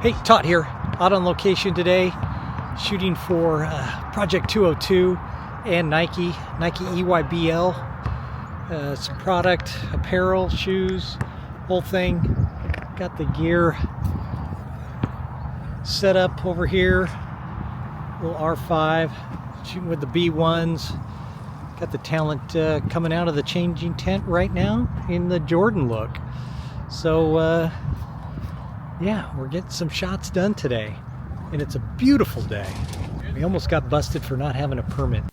Hey, Todd here, out on location today, shooting for Project 202 and Nike EYBL. Some product, apparel, shoes, whole thing. Got the gear set up over here, little R5, shooting with the B1s. Got the talent coming out of the changing tent right now in the Jordan look. So yeah, we're getting some shots done today, and it's a beautiful day. We almost got busted for not having a permit.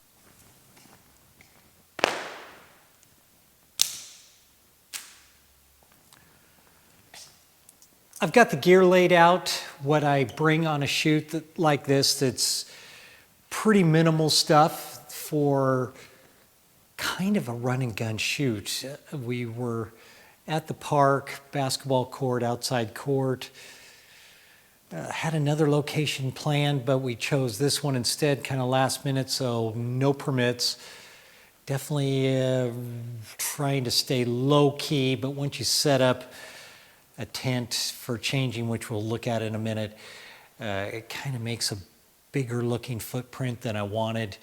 I've got the gear laid out, what I bring on a shoot like this that's pretty minimal stuff for kind of a run and gun shoot. We were at the park, basketball court, outside court. Had another location planned, but we chose this one instead, kind of last minute, so no permits. Definitely trying to stay low key, but once you set up a tent for changing, which we'll look at in a minute, it kind of makes a bigger looking footprint than I wanted,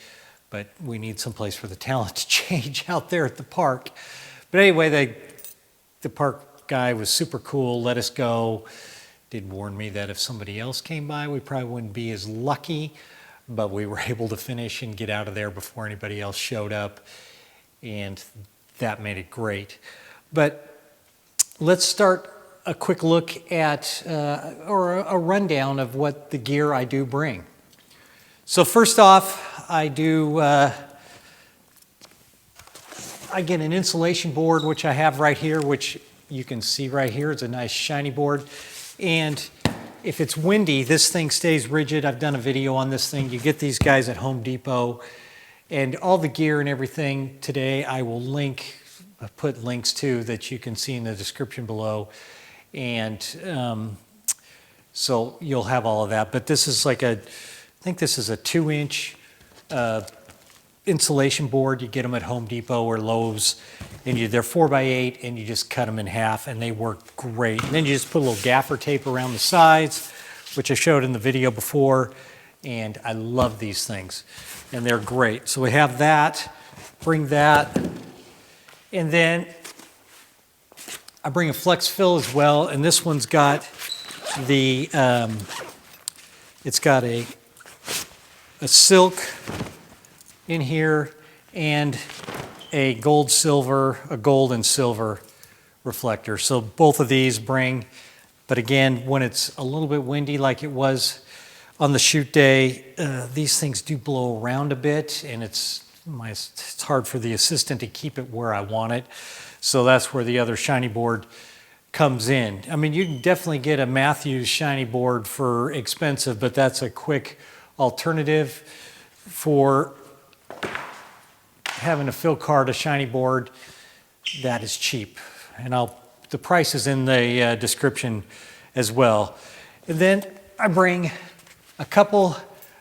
but we need someplace for the talent to change out there at the park. But anyway, the park guy was super cool, let us go. Did warn me that if somebody else came by, we probably wouldn't be as lucky, but we were able to finish and get out of there before anybody else showed up, and that made it great. But let's start a quick look at, or a rundown of what the gear I do bring. So first off, I get an insulation board, which I have right here, which you can see right here. It's a nice shiny board. And if it's windy, this thing stays rigid. I've done a video on this thing. You get these guys at Home Depot. And all the gear and everything today, I will link, put links to that you can see in the description below. And so you'll have all of that. But this is like I think this is a 2-inch insulation board. You get them at Home Depot or Lowe's, and they're 4x8, and you just cut them in half, and they work great. And then you just put a little gaffer tape around the sides, which I showed in the video before, and I love these things, and they're great. So we have that, bring that, and then I bring a flex fill as well, and this one's got the, it's got a silk in here and a gold and silver reflector. So both of these bring, but again, when it's a little bit windy like it was on the shoot day, these things do blow around a bit, and it's hard for the assistant to keep it where I want it. So that's where the other shiny board comes in. I mean, you can definitely get a Matthews shiny board for expensive, but that's a quick alternative for having a fill card, a shiny board that is cheap. And the price is in the description as well. And then I bring a couple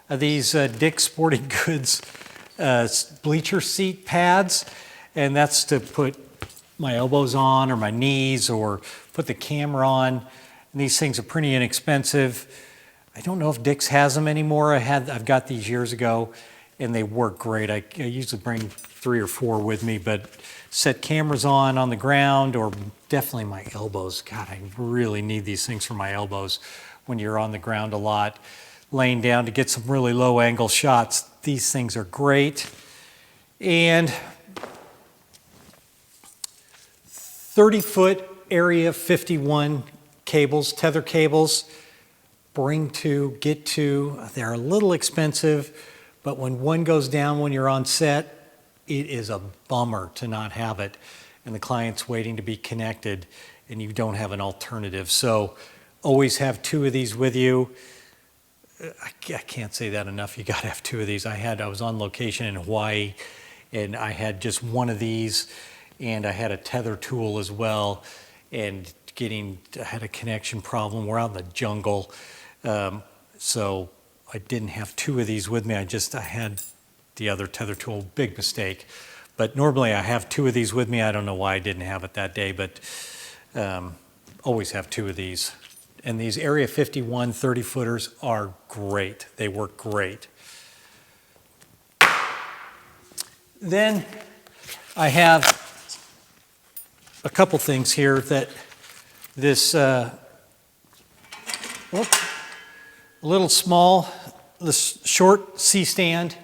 of these Dick's Sporting Goods bleacher seat pads, and that's to put my elbows on or my knees or put the camera on. And these things are pretty inexpensive. I don't know if Dick's has them anymore. I've got these years ago, and they work great. I usually bring 3 or 4 with me, but set cameras on the ground, or definitely my elbows. God, I really need these things for my elbows when you're on the ground a lot, laying down to get some really low angle shots. These things are great. And 30-foot Area 51 cables, tether cables, get to. They're a little expensive, but when one goes down when you're on set, it is a bummer to not have it, and the client's waiting to be connected, and you don't have an alternative. So always have 2 of these with you. I can't say that enough. You got to have 2 of these. I was on location in Hawaii, and I had just 1 of these, and I had a tether tool as well, and I had a connection problem. We're out in the jungle, so I didn't have 2 of these with me. I had the other tether tool. Big mistake. But normally I have 2 of these with me. I don't know why I didn't have it that day, but always have 2 of these. And these Area 51 30-footers are great. They work great. Then I have a couple things here that this little small, this short C-stand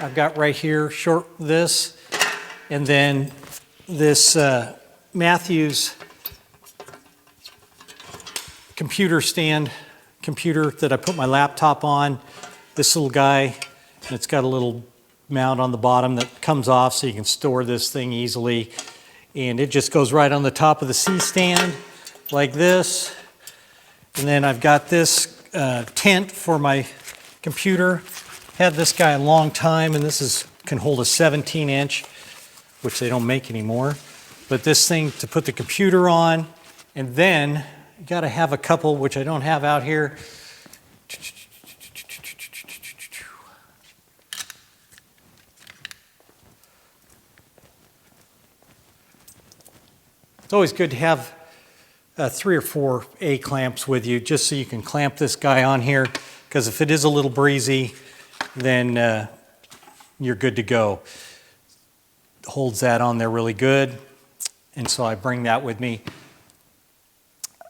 I've got right here, short this, and then this Matthews computer that I put my laptop on, this little guy, and it's got a little mount on the bottom that comes off so you can store this thing easily. And it just goes right on the top of the C-stand like this. And then I've got this tent for my computer. Had this guy a long time, and this can hold a 17-inch, which they don't make anymore. But this thing to put the computer on, and then you got to have a couple, which I don't have out here. It's always good to have 3 or 4 A-clamps with you, just so you can clamp this guy on here, because if it is a little breezy, then you're good to go. Holds that on there really good, and so I bring that with me.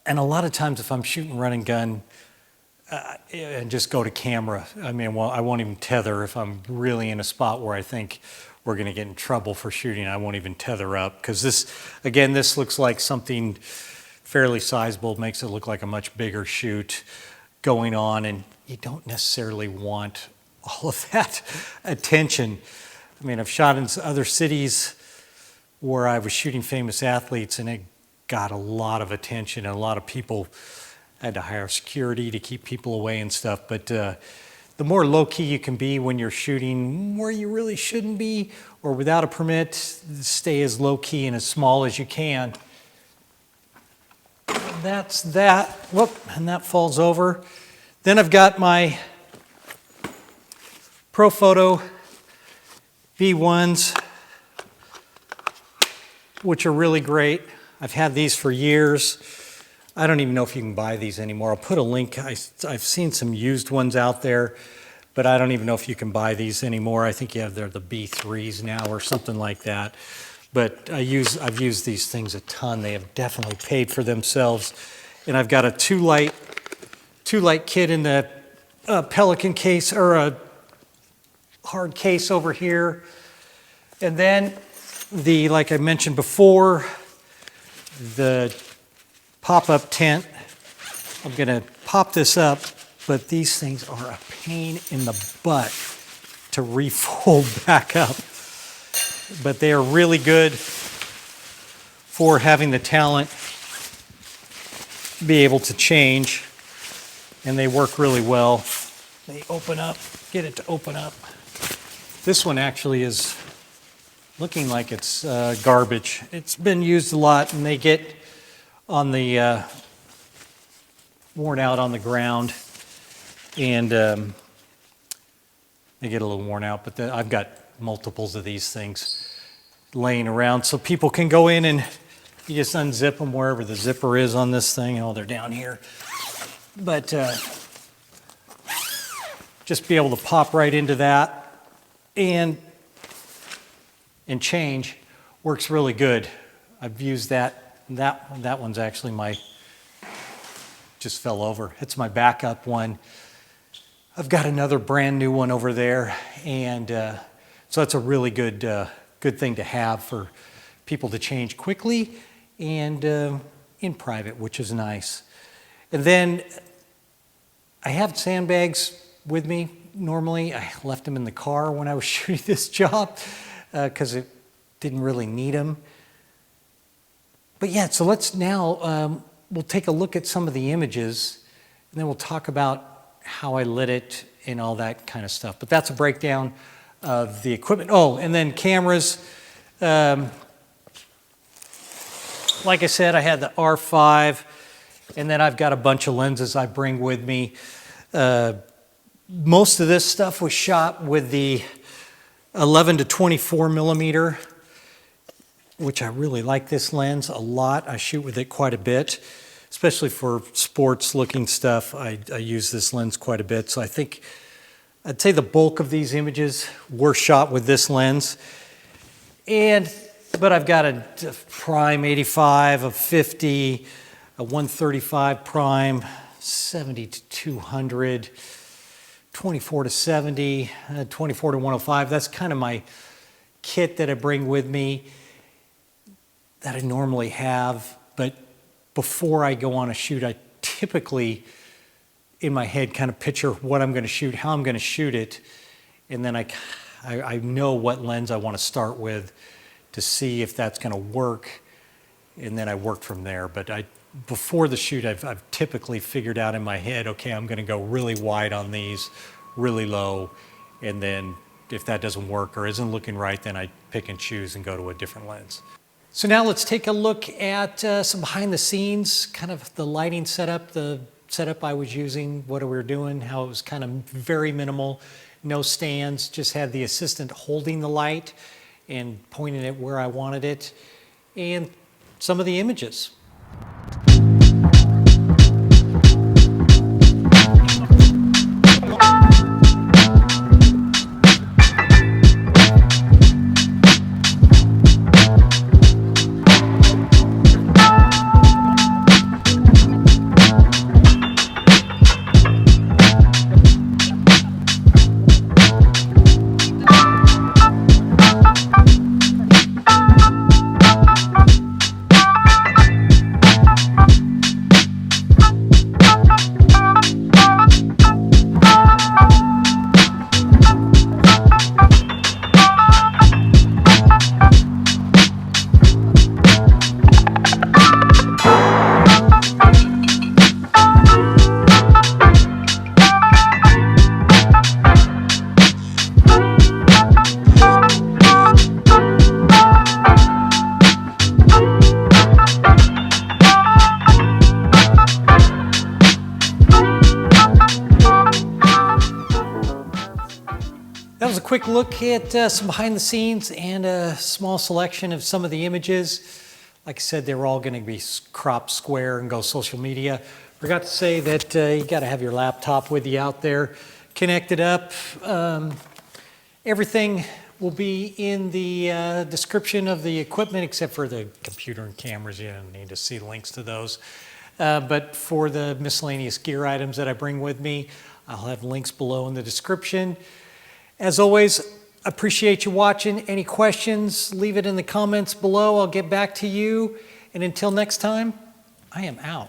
And a lot of times if I'm shooting run and gun, and just go to camera, I mean, well, I won't even tether if I'm really in a spot where I think we're going to get in trouble for shooting. I won't even tether up, because this looks like something fairly sizable. It makes it look like a much bigger shoot going on, and you don't necessarily want all of that attention. I mean, I've shot in other cities where I was shooting famous athletes, and it got a lot of attention, and a lot of people had to hire security to keep people away and stuff. But the more low-key you can be when you're shooting where you really shouldn't be, or without a permit, stay as low-key and as small as you can. That's that. Whoop, and that falls over. Then I've got my Profoto B1s, which are really great. I've had these for years. I don't even know if you can buy these anymore. I'll put a link. I've seen some used ones out there, but I don't even know if you can buy these anymore. I think they're the B3s now or something like that. But I've used these things a ton. They have definitely paid for themselves. And I've got a two light kit in the Pelican case, or a hard case over here. And then like I mentioned before, the pop-up tent. I'm going to pop this up, but these things are a pain in the butt to refold back up. But they are really good for having the talent be able to change, and they work really well. They open up, get it to open up. This one actually is looking like it's garbage. It's been used a lot, and they get on the worn out on the ground, and they get a little worn out. But I've got multiples of these things laying around, so people can go in and you just unzip them wherever the zipper is on this thing. Oh, they're down here. But just be able to pop right into that and change. Works really good. I've used that. That one's actually just fell over. It's my backup one. I've got another brand new one over there, and so that's a really good thing to have for people to change quickly and in private, which is nice. And then I have sandbags with me normally. I left them in the car when I was shooting this job because it didn't really need them. But yeah, so let's now, we'll take a look at some of the images, and then we'll talk about how I lit it and all that kind of stuff. But that's a breakdown of the equipment. Oh, and then cameras. Like I said, I had the R5, and then I've got a bunch of lenses I bring with me. Most of this stuff was shot with the 11 to 24 millimeter, which I really like this lens a lot. I shoot with it quite a bit. especially for sports looking stuff, I use this lens quite a bit. So I think, I'd say the bulk of these images were shot with this lens. But I've got a prime 85, a 50, a 135 prime, 70 to 200, 24 to 70, 24 to 105. That's kind of my kit that I bring with me that I normally have. But before I go on a shoot, I typically, in my head, kind of picture what I'm going to shoot, how I'm going to shoot it, and then I know what lens I want to start with to see if that's going to work, and then I work from there. But before the shoot, I've typically figured out in my head, okay, I'm going to go really wide on these, really low, and then if that doesn't work or isn't looking right, then I pick and choose and go to a different lens. So now let's take a look at some behind the scenes, kind of the lighting setup, the setup I was using, what we were doing, how it was kind of very minimal, no stands, just had the assistant holding the light and pointing it where I wanted it, and some of the images. That was a quick look at some behind the scenes and a small selection of some of the images. Like I said, they were all going to be cropped square and go social media. Forgot to say that you got to have your laptop with you out there, connected up. Everything will be in the description of the equipment, except for the computer and cameras. You don't need to see links to those. But for the miscellaneous gear items that I bring with me, I'll have links below in the description. As always, appreciate you watching. Any questions, leave it in the comments below. I'll get back to you. And until next time, I am out.